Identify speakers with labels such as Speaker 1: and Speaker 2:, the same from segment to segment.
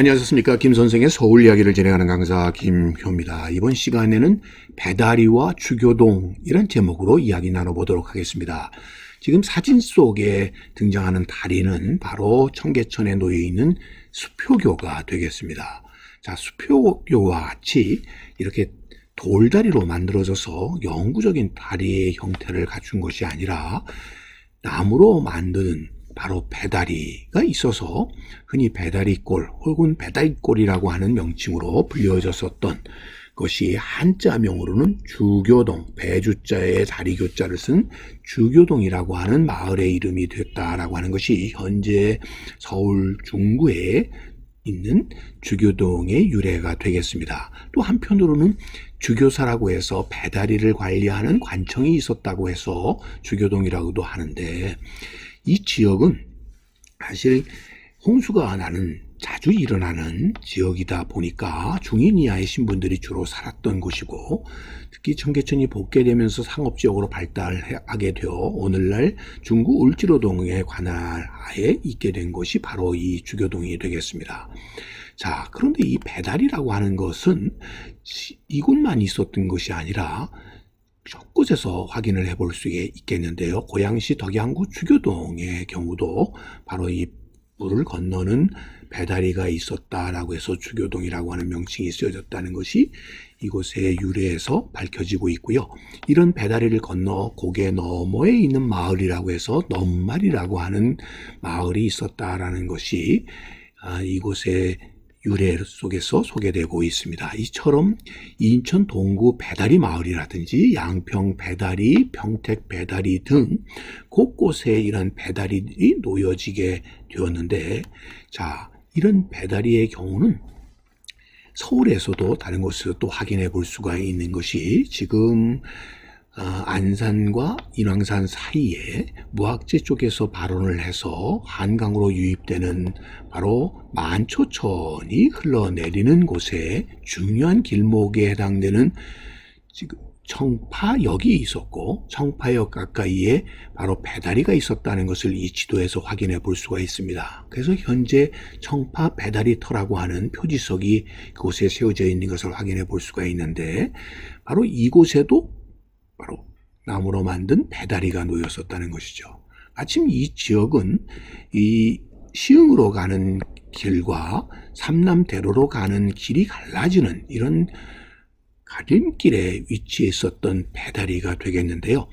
Speaker 1: 안녕하십니까. 김 선생의 서울 이야기를 진행하는 강사 김효입니다. 이번 시간에는 배다리와 주교동 이런 제목으로 이야기 나눠보도록 하겠습니다. 지금 사진 속에 등장하는 다리는 바로 청계천에 놓여있는 수표교가 되겠습니다. 자, 수표교와 같이 이렇게 돌다리로 만들어져서 영구적인 다리의 형태를 갖춘 것이 아니라 나무로 만드는 바로 배다리가 있어서 흔히 배다리꼴 혹은 배다리꼴이라고 하는 명칭으로 불려졌었던 것이 한자명으로는 주교동, 배주자에 다리교자를 쓴 주교동이라고 하는 마을의 이름이 됐다라고 하는 것이 현재 서울 중구에 있는 주교동의 유래가 되겠습니다. 또 한편으로는 주교사라고 해서 배다리를 관리하는 관청이 있었다고 해서 주교동이라고도 하는데, 이 지역은 사실 홍수가 자주 일어나는 지역이다 보니까 중인 이하의 신분들이 주로 살았던 곳이고, 특히 청계천이 복개되면서 상업지역으로 발달하게 되어 오늘날 중구 을지로동의 관할하에 있게 된 곳이 바로 이 주교동이 되겠습니다. 자, 그런데 이 배다리라고 하는 것은 이곳만 있었던 것이 아니라 곳곳에서 확인을 해볼 수 있겠는데요. 고양시 덕양구 주교동의 경우도 바로 이 물을 건너는 배다리가 있었다라고 해서 주교동이라고 하는 명칭이 쓰여졌다는 것이 이곳의 유래에서 밝혀지고 있고요. 이런 배다리를 건너 고개 너머에 있는 마을이라고 해서 넘말이라고 하는 마을이 있었다라는 것이 이곳의 유래 속에서 소개되고 있습니다. 이처럼 인천 동구 배다리 마을이라든지 양평 배다리, 평택 배다리 등 곳곳에 이런 배다리들이 놓여지게 되었는데, 자, 이런 배다리의 경우는 서울에서도 다른 곳에서 또 확인해 볼 수가 있는 것이 지금 안산과 인왕산 사이에 무학재 쪽에서 발원을 해서 한강으로 유입되는 바로 만초천이 흘러내리는 곳에 중요한 길목에 해당되는 지금 청파역이 있었고, 청파역 가까이에 바로 배다리가 있었다는 것을 이 지도에서 확인해 볼 수가 있습니다. 그래서 현재 청파 배다리터라고 하는 표지석이 그곳에 세워져 있는 것을 확인해 볼 수가 있는데, 바로 이곳에도 바로 나무로 만든 배다리가 놓였었다는 것이죠. 마침 이 지역은 이 시흥으로 가는 길과 삼남대로로 가는 길이 갈라지는 이런 가림길에 위치해 있었던 배다리가 되겠는데요.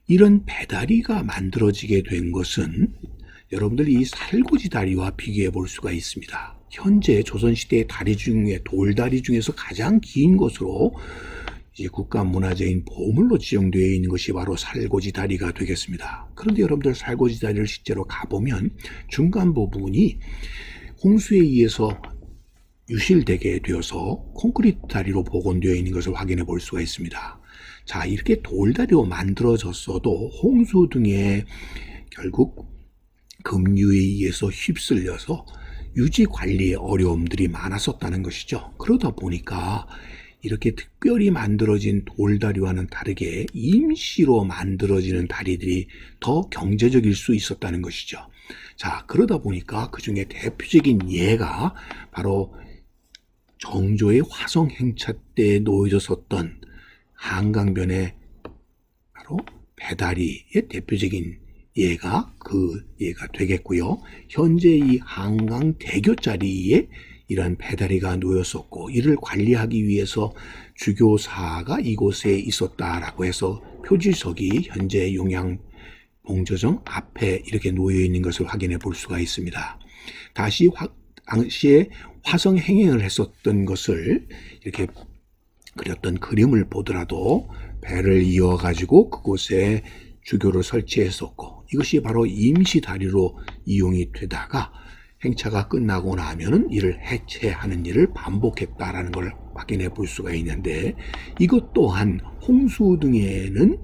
Speaker 1: 이런 배다리가 만들어지게 된 것은 여러분들 이 살고지 다리와 비교해 볼 수가 있습니다. 현재 조선시대의 다리 중에 돌다리 중에서 가장 긴 것으로 국가문화재인 보물로 지정되어 있는 것이 바로 살고지 다리가 되겠습니다. 그런데 여러분들 살고지 다리를 실제로 가보면 중간 부분이 홍수에 의해서 유실되게 되어서 콘크리트 다리로 복원되어 있는 것을 확인해 볼 수가 있습니다. 자, 이렇게 돌다리로 만들어졌어도 홍수 등의 결국 급류에 의해서 휩쓸려서 유지 관리에 어려움들이 많았었다는 것이죠. 그러다 보니까 이렇게 특별히 만들어진 돌다리와는 다르게 임시로 만들어지는 다리들이 더 경제적일 수 있었다는 것이죠. 자, 그러다 보니까 그 중에 대표적인 예가 바로 정조의 화성 행차 때 놓여졌었던 한강변의 바로 배다리의 대표적인 예가 되겠고요. 현재 이 한강 대교 자리에 이런 배다리가 놓였었고, 이를 관리하기 위해서 주교사가 이곳에 있었다라고 해서 표지석이 현재 용양봉저정 앞에 이렇게 놓여 있는 것을 확인해 볼 수가 있습니다. 다시 당시에 화성 행행을 했었던 것을 이렇게 그렸던 그림을 보더라도 배를 이어가지고 그곳에 주교를 설치했었고, 이것이 바로 임시 다리로 이용이 되다가 행차가 끝나고 나면은 이를 해체하는 일을 반복했다라는 걸 확인해 볼 수가 있는데, 이것 또한 홍수 등에는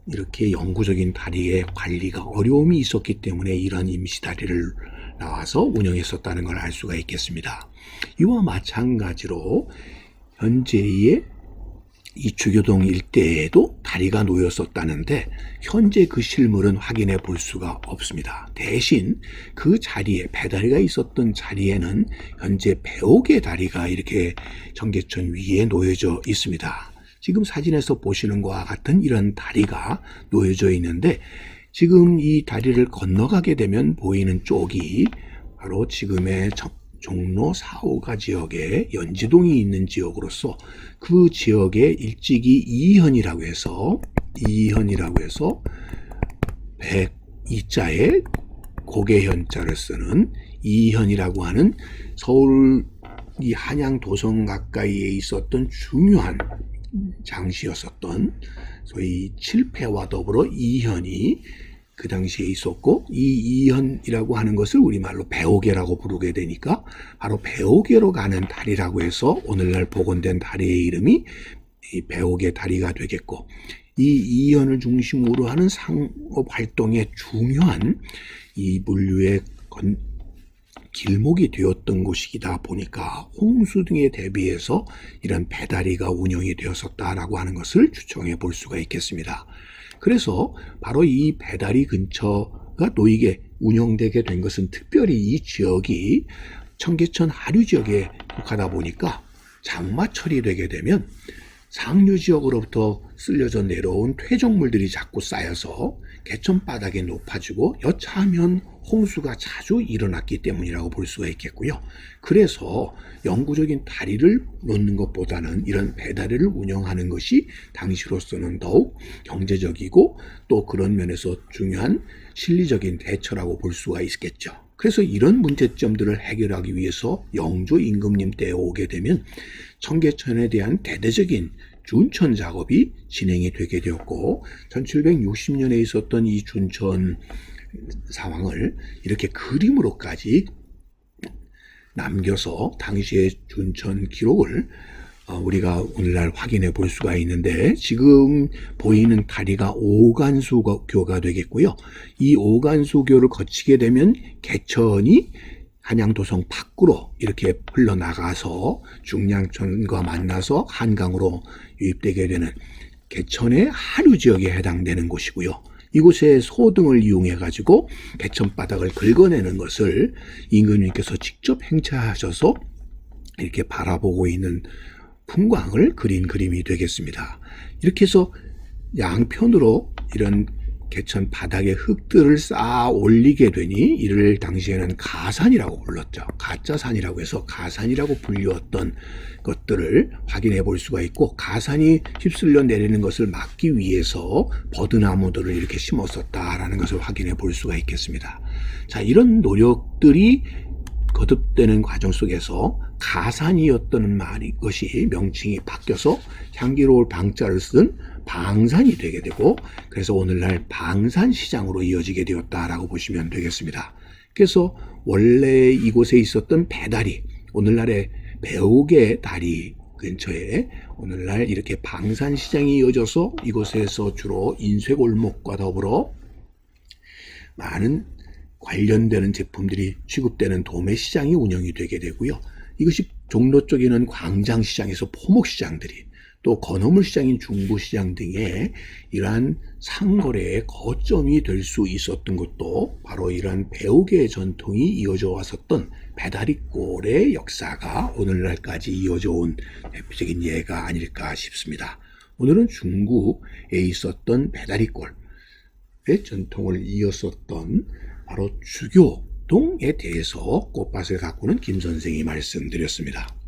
Speaker 1: 이렇게 영구적인 다리의 관리가 어려움이 있었기 때문에 이런 임시 다리를 나와서 운영했었다는 걸 알 수가 있겠습니다. 이와 마찬가지로 현재의 이 주교동 일대에도 다리가 놓였었다는데 현재 그 실물은 확인해 볼 수가 없습니다. 대신 그 자리에 배다리가 있었던 자리에는 현재 배옥의 다리가 이렇게 청계천 위에 놓여져 있습니다. 지금 사진에서 보시는 것과 같은 이런 다리가 놓여져 있는데 지금 이 다리를 건너가게 되면 보이는 쪽이 바로 지금의 종로 4, 5가 지역에 연지동이 있는 지역으로서 그 지역에 일찍이 이현이라고 해서 102자에 고개현자를 쓰는 이현이라고 하는 서울 이 한양 도성 가까이에 있었던 중요한 장시였었던 소위 칠패와 더불어 이현이 그 당시에 있었고 이 이현이라고 하는 것을 우리말로 배옥계라고 부르게 되니까 바로 배옥계로 가는 다리라고 해서 오늘날 복원된 다리의 이름이 이 배옥의 다리가 되겠고 이 이현을 중심으로 하는 상업 활동에 중요한 이 물류의 길목이 되었던 곳이다 보니까 홍수 등에 대비해서 이런 배다리가 운영이 되었었다라고 하는 것을 추정해 볼 수가 있겠습니다. 그래서 바로 이 배다리 근처가 놓이게 운영되게 된 것은 특별히 이 지역이 청계천 하류 지역에 속하다 보니까 장마철이 되게 되면 상류 지역으로부터 쓸려져 내려온 퇴적물들이 자꾸 쌓여서 개천 바닥이 높아지고 여차하면 홍수가 자주 일어났기 때문이라고 볼 수가 있겠고요. 그래서 영구적인 다리를 놓는 것보다는 이런 배다리를 운영하는 것이 당시로서는 더욱 경제적이고 또 그런 면에서 중요한 실리적인 대처라고 볼 수가 있겠죠. 그래서 이런 문제점들을 해결하기 위해서 영조 임금님 때에 오게 되면 청계천에 대한 대대적인 준천 작업이 진행이 되게 되었고 1760년에 있었던 이 준천 상황을 이렇게 그림으로까지 남겨서 당시의 준천 기록을 우리가 오늘날 확인해 볼 수가 있는데 지금 보이는 다리가 오간수교가 되겠고요. 이 오간수교를 거치게 되면 개천이 한양도성 밖으로 이렇게 흘러나가서 중량천과 만나서 한강으로 유입되게 되는 개천의 하류 지역에 해당되는 곳이고요. 이곳에 소등을 이용해 가지고 개천 바닥을 긁어내는 것을 임금님께서 직접 행차하셔서 이렇게 바라보고 있는 풍광을 그린 그림이 되겠습니다. 이렇게 해서 양편으로 이런 개천 바닥에 흙들을 쌓아 올리게 되니 이를 당시에는 가산이라고 불렀죠. 가짜산이라고 해서 가산이라고 불리웠던 것들을 확인해 볼 수가 있고 가산이 휩쓸려 내리는 것을 막기 위해서 버드나무들을 이렇게 심었었다라는 것을 확인해 볼 수가 있겠습니다. 자, 이런 노력들이 거듭되는 과정 속에서 가산이었던 것이 명칭이 바뀌어서 향기로울 방자를 쓴 방산이 되게 되고 그래서 오늘날 방산시장으로 이어지게 되었다라고 보시면 되겠습니다. 그래서 원래 이곳에 있었던 배다리, 오늘날의 배옥의 다리 근처에 오늘날 이렇게 방산시장이 이어져서 이곳에서 주로 인쇄골목과 더불어 많은 관련되는 제품들이 취급되는 도매시장이 운영이 되게 되고요. 이것이 종로 쪽에는 광장시장에서 포목시장들이 또 건어물시장인 중부시장 등의 이러한 상거래의 거점이 될 수 있었던 것도 바로 이러한 배옥의 전통이 이어져 왔었던 배다리꼴의 역사가 오늘날까지 이어져 온 대표적인 예가 아닐까 싶습니다. 오늘은 중구에 있었던 배다리꼴의 전통을 이었었던 바로 주교동에 대해서 꽃밭을 가꾸는 김 선생이 말씀드렸습니다.